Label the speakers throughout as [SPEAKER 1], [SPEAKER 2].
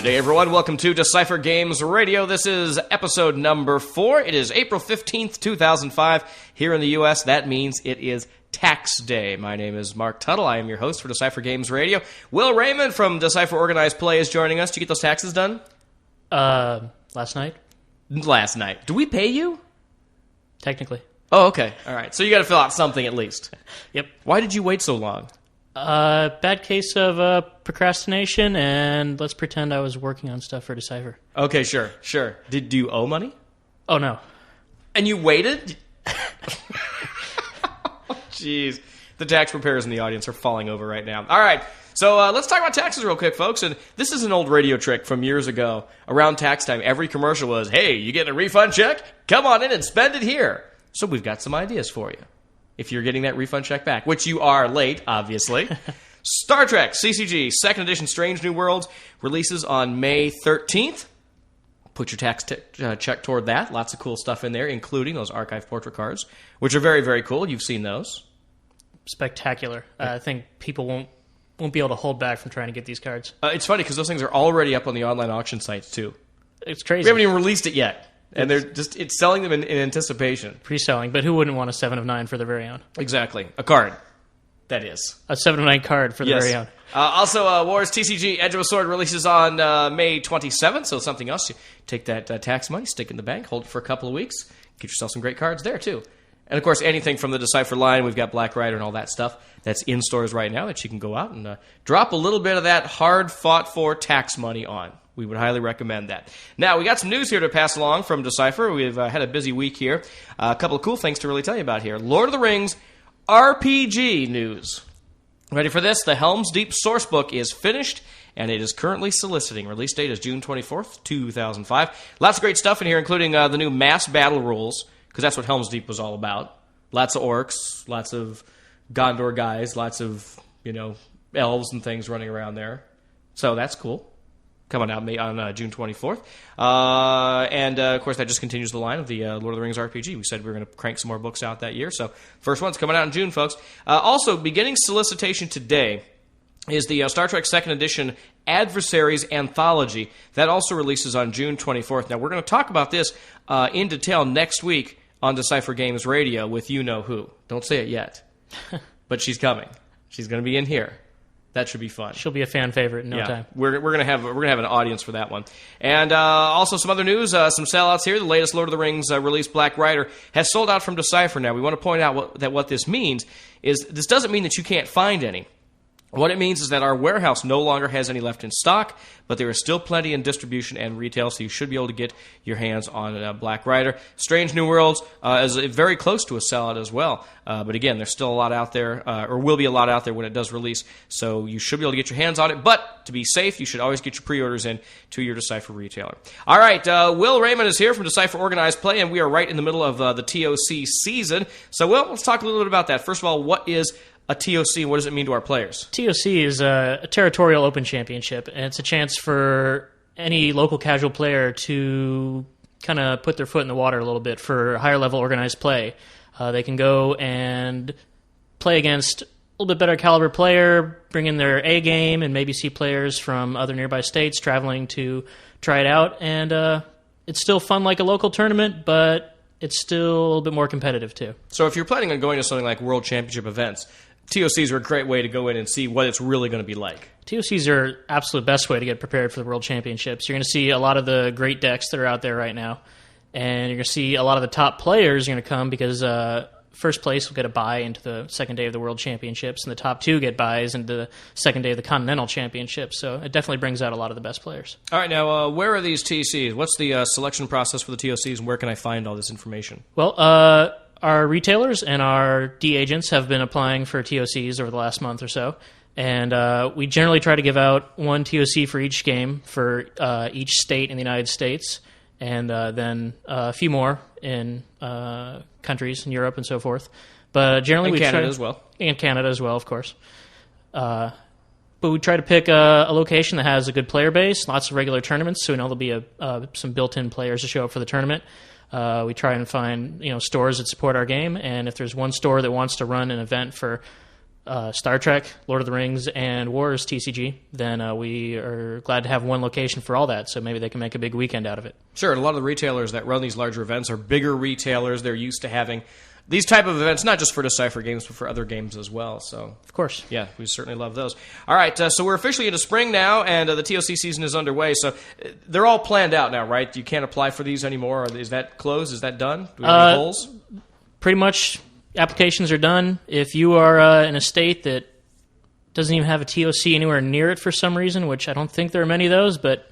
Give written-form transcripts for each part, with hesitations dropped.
[SPEAKER 1] Good day, everyone. Welcome to Decipher Games Radio. This is episode number 4. It is April 15th, 2005. Here in the U.S., that means it is Tax Day. My name is Mark Tuttle. I am your host for Decipher Games Radio. Will Raiman from Decipher Organized Play is joining us. Did you get those taxes done?
[SPEAKER 2] Last night.
[SPEAKER 1] Last night. Do we pay you?
[SPEAKER 2] Technically.
[SPEAKER 1] Oh, okay. All right. So you got to fill out something at least.
[SPEAKER 2] Yep.
[SPEAKER 1] Why did you wait so long?
[SPEAKER 2] Bad case of procrastination, and let's pretend I was working on stuff for Decipher.
[SPEAKER 1] Okay, sure. Do you owe money?
[SPEAKER 2] Oh, no.
[SPEAKER 1] And you waited? Jeez. The tax preparers in the audience are falling over right now. All right. So let's talk about taxes real quick, folks. And this is an old radio trick from years ago. Around tax time, every commercial was, hey, you getting a refund check? Come on in and spend it here. So we've got some ideas for you. If you're getting that refund check back, which you are late, obviously. Star Trek CCG 2nd Edition Strange New Worlds releases on May 13th. Put your tax check toward that. Lots of cool stuff in there, including those archive portrait cards, which are very, very cool. You've seen those.
[SPEAKER 2] Spectacular. I think people won't be able to hold back from trying to get these cards.
[SPEAKER 1] It's funny because those things are already up on the online auction sites, too.
[SPEAKER 2] It's crazy.
[SPEAKER 1] We haven't even released it yet. And it's selling them in anticipation.
[SPEAKER 2] Pre-selling, but who wouldn't want a 7 of 9 for their very own?
[SPEAKER 1] Exactly. A card. That is.
[SPEAKER 2] A 7 of 9 card for the very own.
[SPEAKER 1] Also, Wars TCG Edge of a Sword releases on May 27th, so something else. You take that tax money, stick it in the bank, hold it for a couple of weeks, get yourself some great cards there, too. And, of course, anything from the Decipher line, we've got Black Rider and all that stuff that's in stores right now that you can go out and drop a little bit of that hard-fought-for tax money on. We would highly recommend that. Now, we got some news here to pass along from Decipher. We've had a busy week here. A couple of cool things to really tell you about here. Lord of the Rings RPG news. Ready for this? The Helms Deep Sourcebook is finished, and it is currently soliciting. Release date is June 24th, 2005. Lots of great stuff in here, including the new mass battle rules, because that's what Helms Deep was all about. Lots of orcs, lots of Gondor guys, lots of, elves and things running around there. So that's cool. Coming out on June 24th. Of course, that just continues the line of the Lord of the Rings RPG. We said we were going to crank some more books out that year. So first one's coming out in June, folks. Also, beginning solicitation today is the Star Trek 2nd Edition Adversaries Anthology. That also releases on June 24th. Now, we're going to talk about this in detail next week on Decipher Games Radio with you-know-who. Don't say it yet. But she's coming. She's going to be in here. That should be fun.
[SPEAKER 2] She'll be a fan favorite in no time.
[SPEAKER 1] We're gonna have an audience for that one, and also some other news, some sellouts here. The latest Lord of the Rings release, Black Rider, has sold out from Decipher. Now we want to point out what this means is this doesn't mean that you can't find any. What it means is that our warehouse no longer has any left in stock, but there is still plenty in distribution and retail, so you should be able to get your hands on Black Rider. Strange New Worlds is very close to a sellout as well, but again, there's still a lot out there, or will be a lot out there when it does release, so you should be able to get your hands on it, but to be safe, you should always get your pre-orders in to your Decipher retailer. All right, Will Raiman is here from Decipher Organized Play, and we are right in the middle of the TOC season, so Will, let's talk a little bit about that. First of all, what is a TOC, what does it mean to our players?
[SPEAKER 2] TOC is a territorial open championship, and it's a chance for any local casual player to kind of put their foot in the water a little bit for higher-level organized play. They can go and play against a little bit better caliber player, bring in their A game, and maybe see players from other nearby states traveling to try it out. And it's still fun like a local tournament, but it's still a little bit more competitive, too.
[SPEAKER 1] So if you're planning on going to something like World Championship events, TOCs are a great way to go in and see what it's really going to be like.
[SPEAKER 2] TOCs are absolute best way to get prepared for the World Championships. You're going to see a lot of the great decks that are out there right now, and you're going to see a lot of the top players are going to come because first place will get a bye into the second day of the World Championships, and the top two get byes into the second day of the Continental Championships. So it definitely brings out a lot of the best players.
[SPEAKER 1] All right, now where are these TCs? What's the selection process for the TOCs, and where can I find all this information?
[SPEAKER 2] Well, our retailers and our D agents have been applying for TOCs over the last month or so, and we generally try to give out one TOC for each game for each state in the United States, and then a few more in countries in Europe and so forth. But generally,
[SPEAKER 1] Canada as well.
[SPEAKER 2] And Canada as well, of course. But we try to pick a location that has a good player base, lots of regular tournaments, so we know there'll be some built-in players to show up for the tournament. We try and find stores that support our game, and if there's one store that wants to run an event for Star Trek, Lord of the Rings, and Wars TCG, then we are glad to have one location for all that, so maybe they can make a big weekend out of it.
[SPEAKER 1] Sure, and a lot of the retailers that run these larger events are bigger retailers. They're used to having these type of events, not just for Decipher Games, but for other games as well. So,
[SPEAKER 2] of course.
[SPEAKER 1] Yeah, we certainly love those. All right, so we're officially into spring now, and the TOC season is underway. So they're all planned out now, right? You can't apply for these anymore. Or is that closed? Is that done? Do we have any holes?
[SPEAKER 2] Pretty much applications are done. If you are in a state that doesn't even have a TOC anywhere near it for some reason, which I don't think there are many of those, but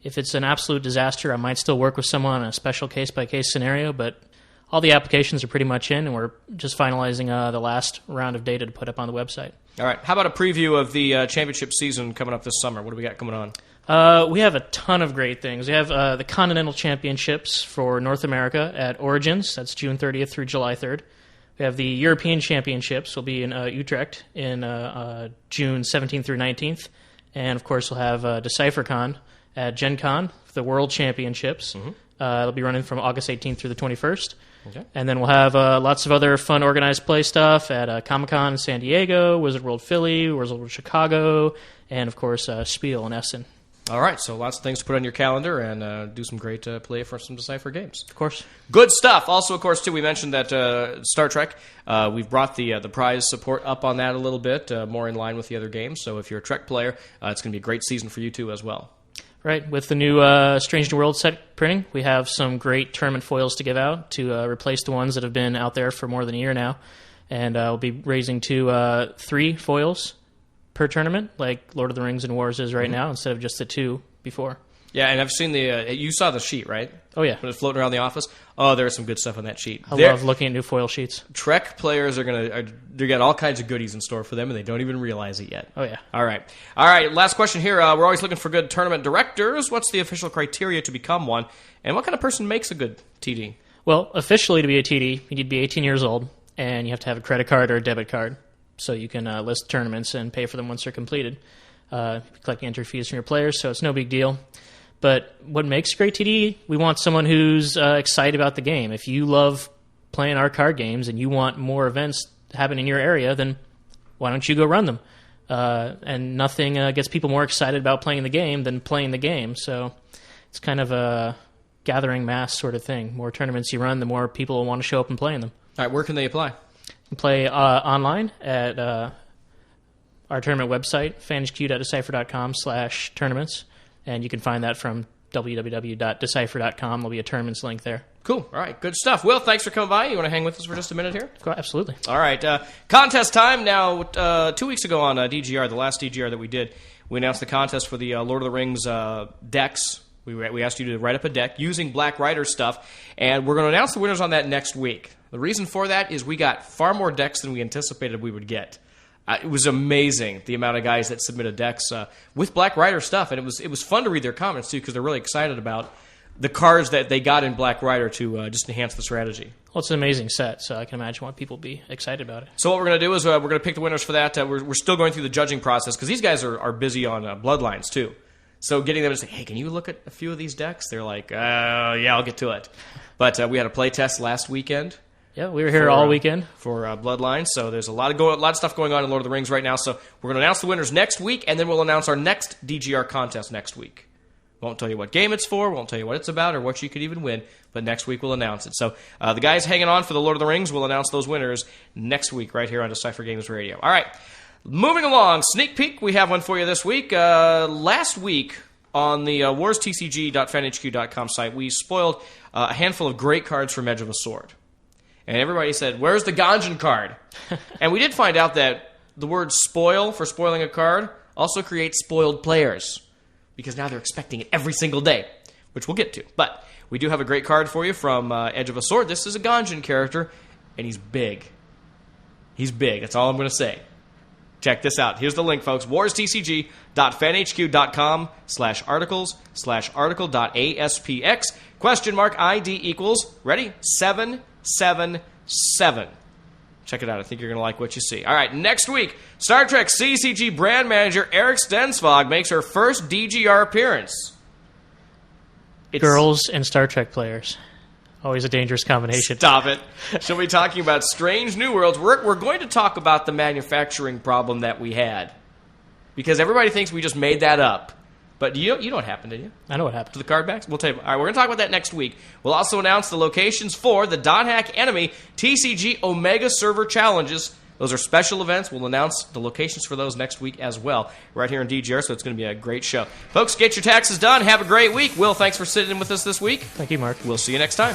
[SPEAKER 2] if it's an absolute disaster, I might still work with someone on a special case-by-case scenario, but all the applications are pretty much in, and we're just finalizing the last round of data to put up on the website.
[SPEAKER 1] All right. How about a preview of the championship season coming up this summer? What do we got coming on?
[SPEAKER 2] We have a ton of great things. We have the Continental Championships for North America at Origins. That's June 30th through July 3rd. We have the European Championships. Will be in Utrecht in June 17th through 19th. And, of course, we'll have DecipherCon at Gen Con, the World Championships. Mm-hmm. It'll be running from August 18th through the 21st. Okay. And then we'll have lots of other fun organized play stuff at Comic-Con in San Diego, Wizard World Philly, Wizard World Chicago, and, of course, Spiel in Essen.
[SPEAKER 1] All right, so lots of things to put on your calendar and do some great play for some Decipher Games.
[SPEAKER 2] Of course.
[SPEAKER 1] Good stuff. Also, of course, too, we mentioned that Star Trek, we've brought the prize support up on that a little bit, more in line with the other games. So if you're a Trek player, it's going to be a great season for you, too, as well.
[SPEAKER 2] Right. With the new Strange New World set printing, we have some great tournament foils to give out to replace the ones that have been out there for more than a year now. And we'll be raising to 3 foils per tournament, like Lord of the Rings and Wars is right now, instead of just the 2 before. Yeah,
[SPEAKER 1] and I've seen you saw the sheet, right?
[SPEAKER 2] Oh, yeah.
[SPEAKER 1] When it's floating around the office? Oh, there's some good stuff on that sheet.
[SPEAKER 2] I love looking at new foil sheets.
[SPEAKER 1] Trek players they got all kinds of goodies in store for them, and they don't even realize it yet.
[SPEAKER 2] Oh, yeah.
[SPEAKER 1] All right, last question here. We're always looking for good tournament directors. What's the official criteria to become one, and what kind of person makes a good TD?
[SPEAKER 2] Well, officially to be a TD, you need to be 18 years old, and you have to have a credit card or a debit card, so you can list tournaments and pay for them once they're completed. Collecting entry fees from your players, so it's no big deal. But what makes a great TD, we want someone who's excited about the game. If you love playing our card games and you want more events to happen in your area, then why don't you go run them? And nothing gets people more excited about playing the game than playing the game. So it's kind of a gathering mass sort of thing. The more tournaments you run, the more people will want to show up and play in them.
[SPEAKER 1] All right, where can they apply?
[SPEAKER 2] You can play online at our tournament website, fanhq.decipher.com/tournaments. And you can find that from www.decipher.com. There'll be a tournaments link there.
[SPEAKER 1] Cool. All right. Good stuff. Will, thanks for coming by. You want to hang with us for just a minute here?
[SPEAKER 2] Absolutely.
[SPEAKER 1] All right. Contest time. Now, 2 weeks ago on DGR, the last DGR that we did, we announced the contest for the Lord of the Rings decks. We asked you to write up a deck using Black Rider stuff, and we're going to announce the winners on that next week. The reason for that is we got far more decks than we anticipated we would get. It was amazing, the amount of guys that submitted decks with Black Rider stuff, and it was fun to read their comments, too, because they're really excited about the cards that they got in Black Rider to just enhance the strategy.
[SPEAKER 2] Well, it's an amazing set, so I can imagine why people would be excited about it.
[SPEAKER 1] So what we're going to do is we're going to pick the winners for that. We're still going through the judging process, because these guys are busy on Bloodlines, too. So getting them to say, hey, can you look at a few of these decks? They're like, yeah, I'll get to it. But we had a play test last weekend.
[SPEAKER 2] Yeah, we were here all weekend
[SPEAKER 1] for Bloodlines, so there's a lot of stuff going on in Lord of the Rings right now. So we're going to announce the winners next week, and then we'll announce our next DGR contest next week. Won't tell you what game it's for, won't tell you what it's about, or what you could even win, but next week we'll announce it. So the guys hanging on for the Lord of the Rings will announce those winners next week right here on Decipher Games Radio. All right, moving along, sneak peek, we have one for you this week. Last week on the warstcg.fanhq.com site, we spoiled a handful of great cards from Edge of a Sword. And everybody said, where's the Ganjin card? And we did find out that the word spoil for spoiling a card also creates spoiled players. Because now they're expecting it every single day, which we'll get to. But we do have a great card for you from Edge of a Sword. This is a Ganjin character, and he's big. He's big. That's all I'm going to say. Check this out. Here's the link, folks. warstcg.fanhq.com/articles/article.aspx !ID equals, ready? 777. Check it out. I think you're going to like what you see. All right, next week, Star Trek CCG brand manager Eric Stensvog makes her first DGR appearance.
[SPEAKER 2] Girls and Star Trek players. Always a dangerous combination.
[SPEAKER 1] Stop it. She'll be talking about Strange New Worlds. We're going to talk about the manufacturing problem that we had. Because everybody thinks we just made that up. But you know what happened, did you?
[SPEAKER 2] I know what happened.
[SPEAKER 1] To the card backs? We'll tell you. All right, we're going to talk about that next week. We'll also announce the locations for the .hack Enemy TCG Omega Server Challenges. Those are special events. We'll announce the locations for those next week as well, right here in DGR, so it's going to be a great show. Folks, get your taxes done. Have a great week. Will, thanks for sitting in with us this week.
[SPEAKER 2] Thank you, Mark.
[SPEAKER 1] We'll see you next time.